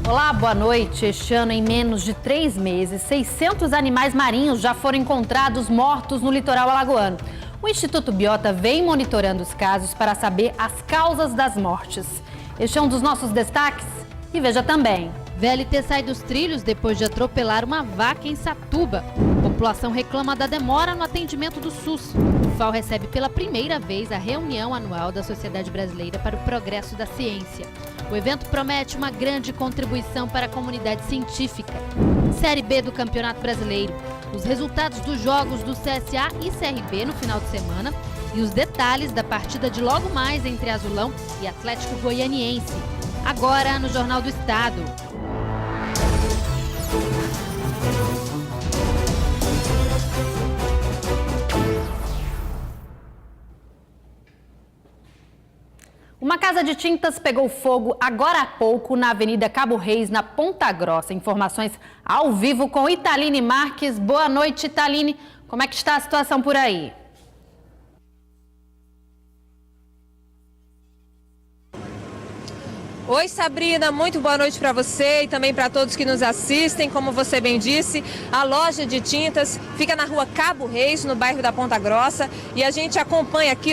Olá, boa noite. Este ano, em menos de 3 meses, 600 animais marinhos já foram encontrados mortos no litoral alagoano. O Instituto Biota vem monitorando os casos para saber as causas das mortes. Este é um dos nossos destaques. E veja também. VLT sai dos trilhos depois de atropelar uma vaca em Satuba. População reclama da demora no atendimento do SUS. O FAO recebe pela primeira vez a reunião anual da Sociedade Brasileira para o Progresso da Ciência. O evento promete uma grande contribuição para a comunidade científica. Série B do Campeonato Brasileiro. Os resultados dos jogos do CSA e CRB no final de semana e os detalhes da partida de logo mais entre Azulão e Atlético Goianiense. Agora no Jornal do Estado. Uma casa de tintas pegou fogo agora há pouco na Avenida Cabo Reis, na Ponta Grossa. Informações ao vivo com Italine Marques. Boa noite, Italine. Como é que está a situação por aí? Oi, Sabrina, muito boa noite para você e também para todos que nos assistem. Como você bem disse, a loja de tintas fica na rua Cabo Reis, no bairro da Ponta Grossa, e a gente acompanha aqui,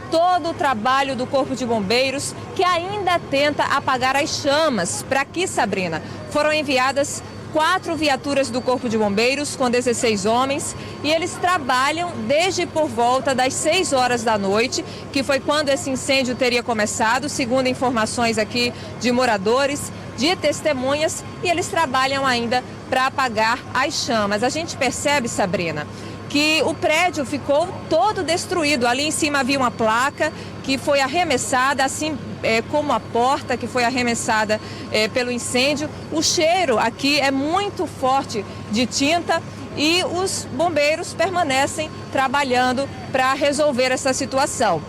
todo o trabalho do Corpo de Bombeiros, que ainda tenta apagar as chamas. Para aqui, Sabrina, foram enviadas 4 viaturas do Corpo de Bombeiros com 16 homens e eles trabalham desde por volta das 6 horas da noite, que foi quando esse incêndio teria começado, segundo informações aqui de moradores, de testemunhas, e eles trabalham ainda para apagar as chamas. A gente percebe, Sabrina, que o prédio ficou todo destruído. Ali em cima havia uma placa que foi arremessada, assim como a porta que foi arremessada pelo incêndio. O cheiro aqui é muito forte de tinta e os bombeiros permanecem trabalhando para resolver essa situação.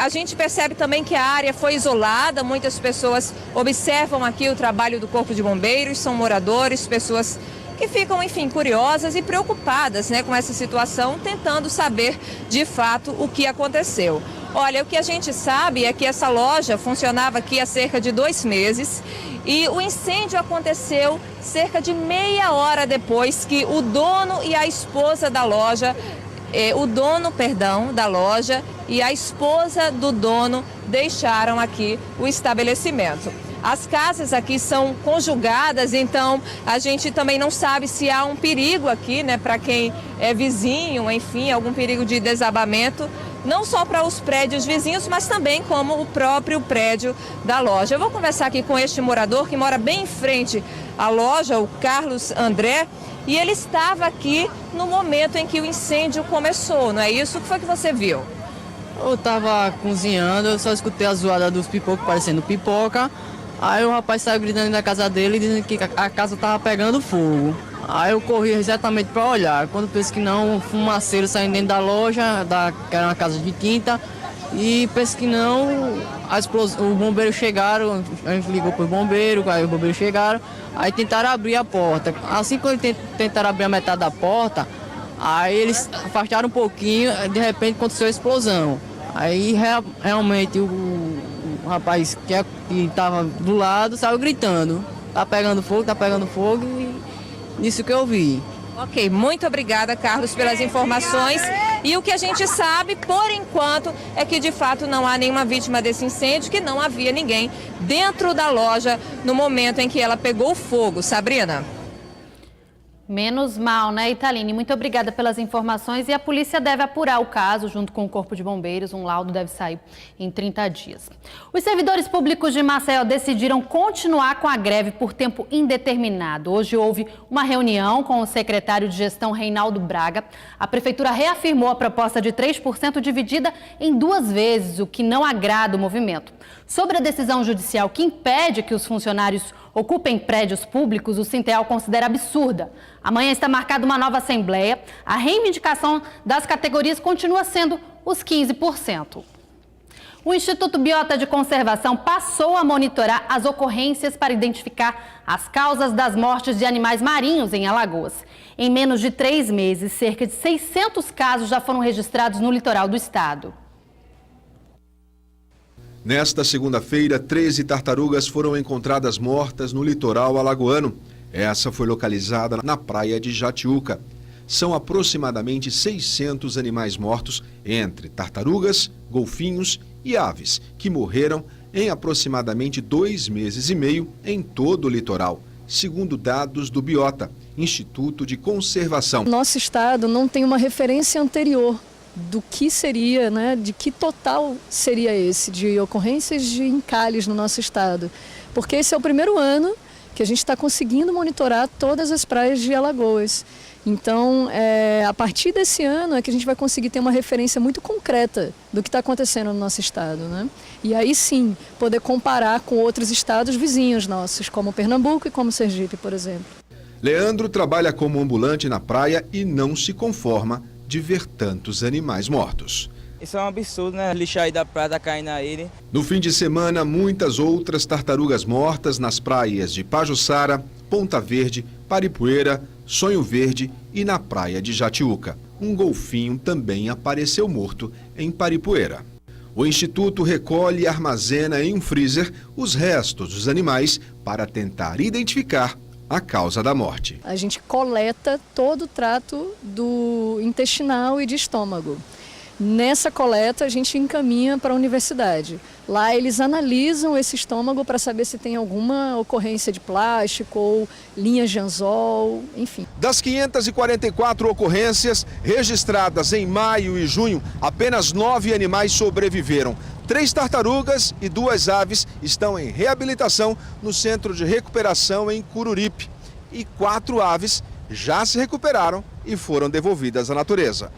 A gente percebe também que a área foi isolada, muitas pessoas observam aqui o trabalho do Corpo de Bombeiros, são moradores, pessoas que ficam, enfim, curiosas e preocupadas, com essa situação, tentando saber de fato o que aconteceu. Olha, o que a gente sabe é que essa loja funcionava aqui há cerca de 2 meses e o incêndio aconteceu cerca de meia hora depois que o dono e a esposa da loja, da loja e a esposa do dono deixaram aqui o estabelecimento. As casas aqui são conjugadas, então a gente também não sabe se há um perigo aqui, para quem é vizinho, enfim, algum perigo de desabamento, não só para os prédios vizinhos, mas também como o próprio prédio da loja. Eu vou conversar aqui com este morador que mora bem em frente à loja, o Carlos André, e ele estava aqui no momento em que o incêndio começou, não é isso? O que foi que você viu? Eu estava cozinhando, eu só escutei a zoada dos pipocos parecendo pipoca. Aí o rapaz saiu gritando na casa dele, dizendo que a casa estava pegando fogo. Aí eu corri exatamente para olhar. Quando penso que não, um fumaceiro saindo dentro da loja, que era uma casa de tinta. E penso que não, os bombeiros chegaram, a gente ligou para os bombeiros, aí os bombeiros chegaram, aí tentaram abrir a porta. Assim que eles tentaram abrir a metade da porta, aí eles afastaram um pouquinho, de repente aconteceu a explosão. Aí realmente o rapaz que estava do lado saiu gritando, tá pegando fogo, e isso que eu vi. Ok, muito obrigada, Carlos, pelas informações. E o que a gente sabe, por enquanto, é que de fato não há nenhuma vítima desse incêndio, que não havia ninguém dentro da loja no momento em que ela pegou fogo. Sabrina? Menos mal, né, Italine? Muito obrigada pelas informações e a polícia deve apurar o caso junto com o Corpo de Bombeiros. Um laudo deve sair em 30 dias. Os servidores públicos de Maceió decidiram continuar com a greve por tempo indeterminado. Hoje houve uma reunião com o secretário de Gestão, Reinaldo Braga. A prefeitura reafirmou a proposta de 3% dividida em 2 vezes, o que não agrada o movimento. Sobre a decisão judicial que impede que os funcionários ocupem prédios públicos, o Sinteal considera absurda. Amanhã está marcada uma nova assembleia. A reivindicação das categorias continua sendo os 15%. O Instituto Biota de Conservação passou a monitorar as ocorrências para identificar as causas das mortes de animais marinhos em Alagoas. Em menos de 3 meses, cerca de 600 casos já foram registrados no litoral do estado. Nesta segunda-feira, 13 tartarugas foram encontradas mortas no litoral alagoano. Essa foi localizada na praia de Jatiuca. São aproximadamente 600 animais mortos, entre tartarugas, golfinhos e aves, que morreram em aproximadamente 2 meses e meio em todo o litoral, segundo dados do Biota, Instituto de Conservação. Nosso estado não tem uma referência anterior do que seria, de que total seria esse, de ocorrências de encalhes no nosso estado. Porque esse é o primeiro ano que a gente está conseguindo monitorar todas as praias de Alagoas. Então, a partir desse ano é que a gente vai conseguir ter uma referência muito concreta do que está acontecendo no nosso estado, E aí sim, poder comparar com outros estados vizinhos nossos, como Pernambuco e como Sergipe, por exemplo. Leandro trabalha como ambulante na praia e não se conforma de ver tantos animais mortos. Isso é um absurdo, Lixo aí da praia, caindo na ilha. No fim de semana, muitas outras tartarugas mortas nas praias de Pajuçara, Ponta Verde, Paripueira, Sonho Verde e na praia de Jatiuca. Um golfinho também apareceu morto em Paripueira. O Instituto recolhe e armazena em um freezer os restos dos animais para tentar identificar a causa da morte. A gente coleta todo o trato do intestinal e de estômago. Nessa coleta a gente encaminha para a universidade. Lá eles analisam esse estômago para saber se tem alguma ocorrência de plástico ou linhas de anzol, enfim. Das 544 ocorrências registradas em maio e junho, apenas 9 animais sobreviveram. 3 tartarugas e 2 aves estão em reabilitação no Centro de Recuperação em Cururipe. E 4 aves já se recuperaram e foram devolvidas à natureza.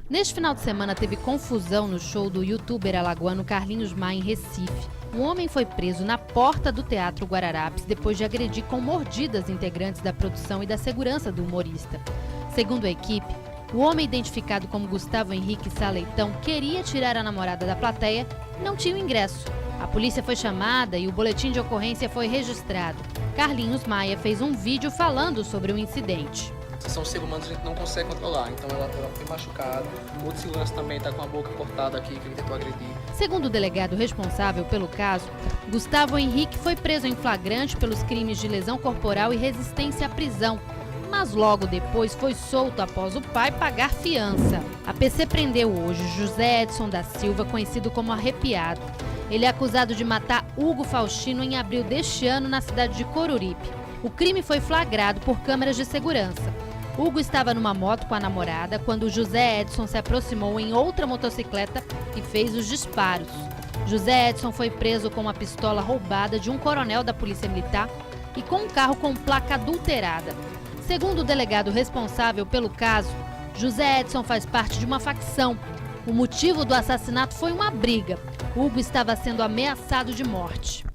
Neste final de semana teve confusão no show do youtuber alagoano Carlinhos Maia em Recife. Um homem foi preso na porta do Teatro Guararapes depois de agredir com mordidas integrantes da produção e da segurança do humorista. Segundo a equipe, o homem identificado como Gustavo Henrique Saleitão queria tirar a namorada da plateia e não tinha o ingresso. A polícia foi chamada e o boletim de ocorrência foi registrado. Carlinhos Maia fez um vídeo falando sobre o incidente. São seres humanos que a gente não consegue controlar, então ela foi machucada. O outro segurança também está com a boca cortada aqui, que ele tentou agredir. Segundo o delegado responsável pelo caso, Gustavo Henrique foi preso em flagrante pelos crimes de lesão corporal e resistência à prisão, mas logo depois foi solto após o pai pagar fiança. A PC prendeu hoje José Edson da Silva, conhecido como Arrepiado. Ele é acusado de matar Hugo Faustino em abril deste ano na cidade de Coruripe. O crime foi flagrado por câmeras de segurança. Hugo estava numa moto com a namorada quando José Edson se aproximou em outra motocicleta e fez os disparos. José Edson foi preso com uma pistola roubada de um coronel da Polícia Militar e com um carro com placa adulterada. Segundo o delegado responsável pelo caso, José Edson faz parte de uma facção. O motivo do assassinato foi uma briga. Hugo estava sendo ameaçado de morte.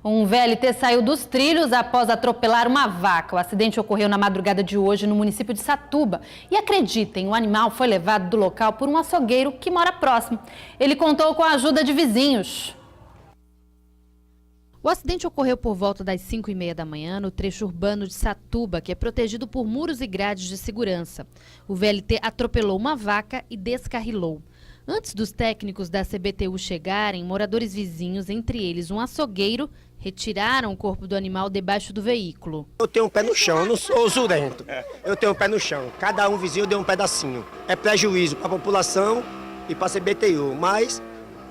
Um VLT saiu dos trilhos após atropelar uma vaca. O acidente ocorreu na madrugada de hoje no município de Satuba. E acreditem, o animal foi levado do local por um açougueiro que mora próximo. Ele contou com a ajuda de vizinhos. O acidente ocorreu por volta das 5h30 da manhã no trecho urbano de Satuba, que é protegido por muros e grades de segurança. O VLT atropelou uma vaca e descarrilou. Antes dos técnicos da CBTU chegarem, moradores vizinhos, entre eles um açougueiro, retiraram o corpo do animal debaixo do veículo. Eu tenho um pé no chão, eu não sou zurento. Eu tenho um pé no chão. Cada um vizinho deu um pedacinho. É prejuízo para a população e para a CBTU, mas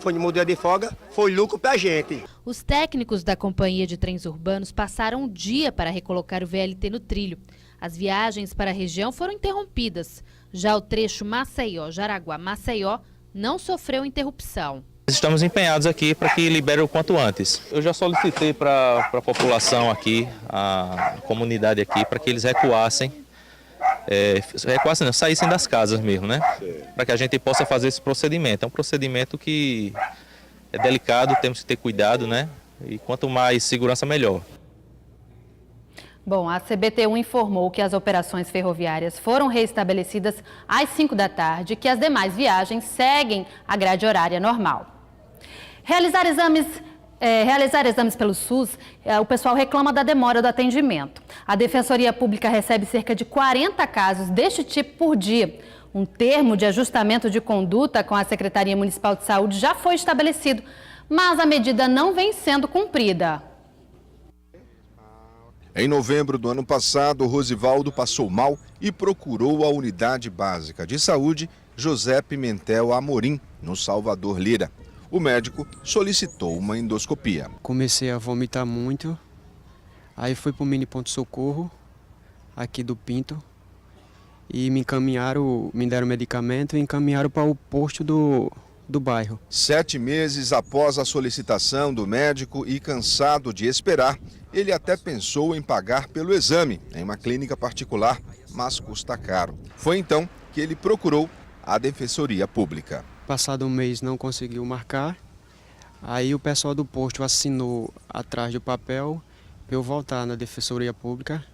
foi de modelo de folga, foi lucro para a gente. Os técnicos da Companhia de Trens Urbanos passaram o dia para recolocar o VLT no trilho. As viagens para a região foram interrompidas. Já o trecho Maceió-Jaraguá-Maceió não sofreu interrupção. Estamos empenhados aqui para que libere o quanto antes. Eu já solicitei para a população aqui, a comunidade aqui, para que eles recuassem, saíssem das casas mesmo, né? Para que a gente possa fazer esse procedimento. É um procedimento que é delicado, temos que ter cuidado, né? E quanto mais segurança, melhor. Bom, a CBTU informou que as operações ferroviárias foram reestabelecidas às 5 da tarde e que as demais viagens seguem a grade horária normal. Realizar exames realizar exames pelo SUS, o pessoal reclama da demora do atendimento. A Defensoria Pública recebe cerca de 40 casos deste tipo por dia. Um termo de ajustamento de conduta com a Secretaria Municipal de Saúde já foi estabelecido, mas a medida não vem sendo cumprida. Em novembro do ano passado, Rosivaldo passou mal e procurou a Unidade Básica de Saúde José Pimentel Amorim, no Salvador Lira. O médico solicitou uma endoscopia. Comecei a vomitar muito, aí fui para o mini ponto-socorro, aqui do Pinto, e me deram medicamento e encaminharam para o posto do bairro. 7 meses após a solicitação do médico e cansado de esperar, ele até pensou em pagar pelo exame em uma clínica particular, mas custa caro. Foi então que ele procurou a Defensoria Pública. Passado um mês não conseguiu marcar, aí o pessoal do posto assinou atrás do papel para eu voltar na Defensoria Pública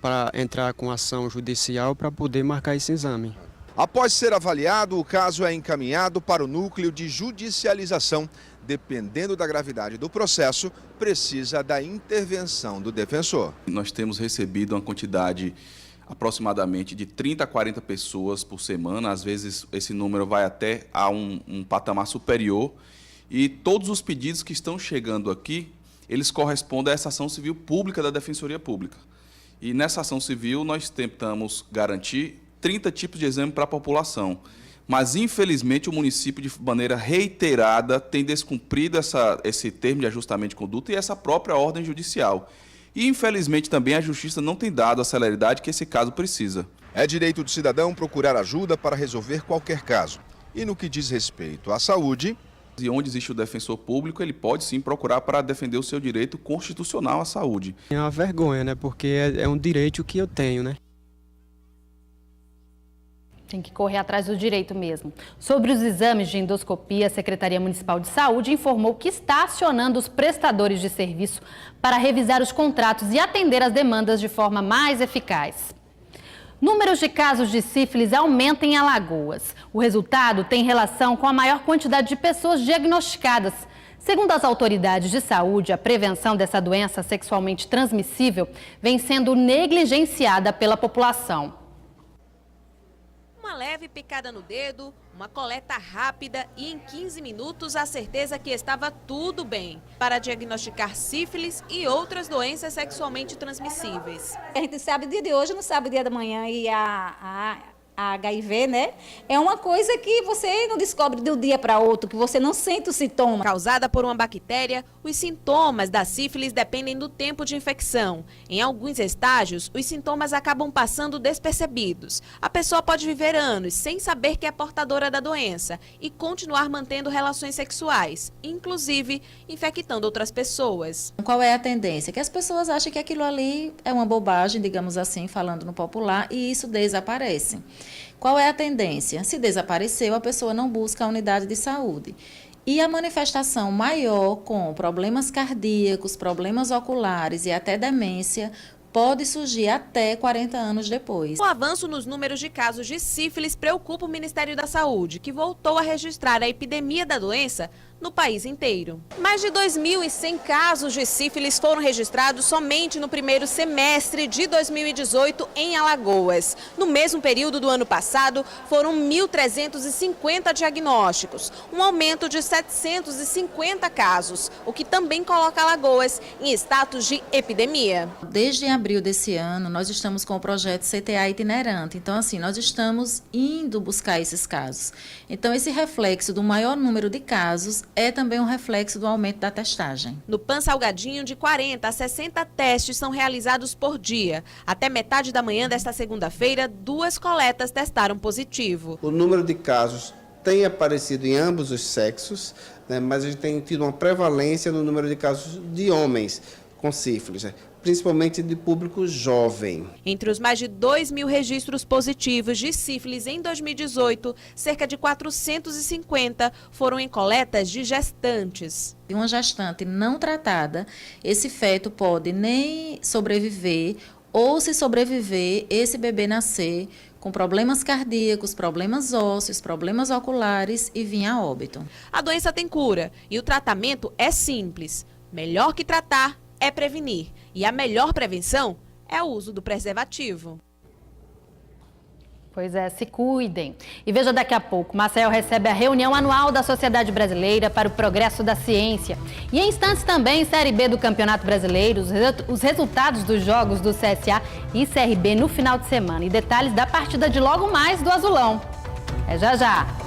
para entrar com ação judicial para poder marcar esse exame. Após ser avaliado, o caso é encaminhado para o núcleo de judicialização. Dependendo da gravidade do processo, precisa da intervenção do defensor. Nós temos recebido uma quantidade aproximadamente de 30 a 40 pessoas por semana, às vezes esse número vai até a um patamar superior, e todos os pedidos que estão chegando aqui, eles correspondem a essa ação civil pública da Defensoria Pública. E nessa ação civil nós tentamos garantir 30 tipos de exame para a população, mas infelizmente o município de maneira reiterada tem descumprido esse termo de ajustamento de conduta e essa própria ordem judicial. E, infelizmente, também a Justiça não tem dado a celeridade que esse caso precisa. É direito do cidadão procurar ajuda para resolver qualquer caso. E no que diz respeito à saúde... E onde existe o defensor público, ele pode sim procurar para defender o seu direito constitucional à saúde. É uma vergonha, né? Porque é um direito que eu tenho, né? Tem que correr atrás do direito mesmo. Sobre os exames de endoscopia, a Secretaria Municipal de Saúde informou que está acionando os prestadores de serviço para revisar os contratos e atender as demandas de forma mais eficaz. Números de casos de sífilis aumentam em Alagoas. O resultado tem relação com a maior quantidade de pessoas diagnosticadas. Segundo as autoridades de saúde, a prevenção dessa doença sexualmente transmissível vem sendo negligenciada pela população. Uma leve picada no dedo, uma coleta rápida e em 15 minutos a certeza que estava tudo bem para diagnosticar sífilis e outras doenças sexualmente transmissíveis. A gente sabe o dia de hoje, não sabe o dia da manhã, e a HIV, né? É uma coisa que você não descobre de um dia para outro, que você não sente o sintoma. Causada por uma bactéria, os sintomas da sífilis dependem do tempo de infecção. Em alguns estágios, os sintomas acabam passando despercebidos. A pessoa pode viver anos sem saber que é portadora da doença e continuar mantendo relações sexuais, inclusive infectando outras pessoas. Qual é a tendência? Que as pessoas acham que aquilo ali é uma bobagem, digamos assim, falando no popular, e isso desaparece. Qual é a tendência? Se desapareceu, a pessoa não busca a unidade de saúde. E a manifestação maior com problemas cardíacos, problemas oculares e até demência pode surgir até 40 anos depois. O avanço nos números de casos de sífilis preocupa o Ministério da Saúde, que voltou a registrar a epidemia da doença no país inteiro. Mais de 2.100 casos de sífilis foram registrados somente no primeiro semestre de 2018 em Alagoas. No mesmo período do ano passado, foram 1.350 diagnósticos, um aumento de 750 casos, o que também coloca Alagoas em status de epidemia. Desde abril desse ano, nós estamos com o projeto CTA itinerante. Então, assim, nós estamos indo buscar esses casos. Então, esse reflexo do maior número de casos é também um reflexo do aumento da testagem. No Pan Salgadinho, de 40 a 60 testes são realizados por dia. Até metade da manhã desta segunda-feira, 2 coletas testaram positivo. O número de casos tem aparecido em ambos os sexos, né, mas a gente tem tido uma prevalência no número de casos de homens com sífilis, principalmente de público jovem. Entre os mais de 2.000 registros positivos de sífilis em 2018, cerca de 450 foram em coletas de gestantes. Uma gestante não tratada, esse feto pode nem sobreviver, ou se sobreviver, esse bebê nascer com problemas cardíacos, problemas ósseos, problemas oculares e vinha a óbito. A doença tem cura e o tratamento é simples. Melhor que tratar é prevenir. E a melhor prevenção é o uso do preservativo. Pois é, se cuidem. E veja daqui a pouco, Maceió recebe a reunião anual da Sociedade Brasileira para o Progresso da Ciência. E em instantes também, Série B do Campeonato Brasileiro, os resultados dos jogos do CSA e CRB no final de semana. E detalhes da partida de logo mais do Azulão. É já já.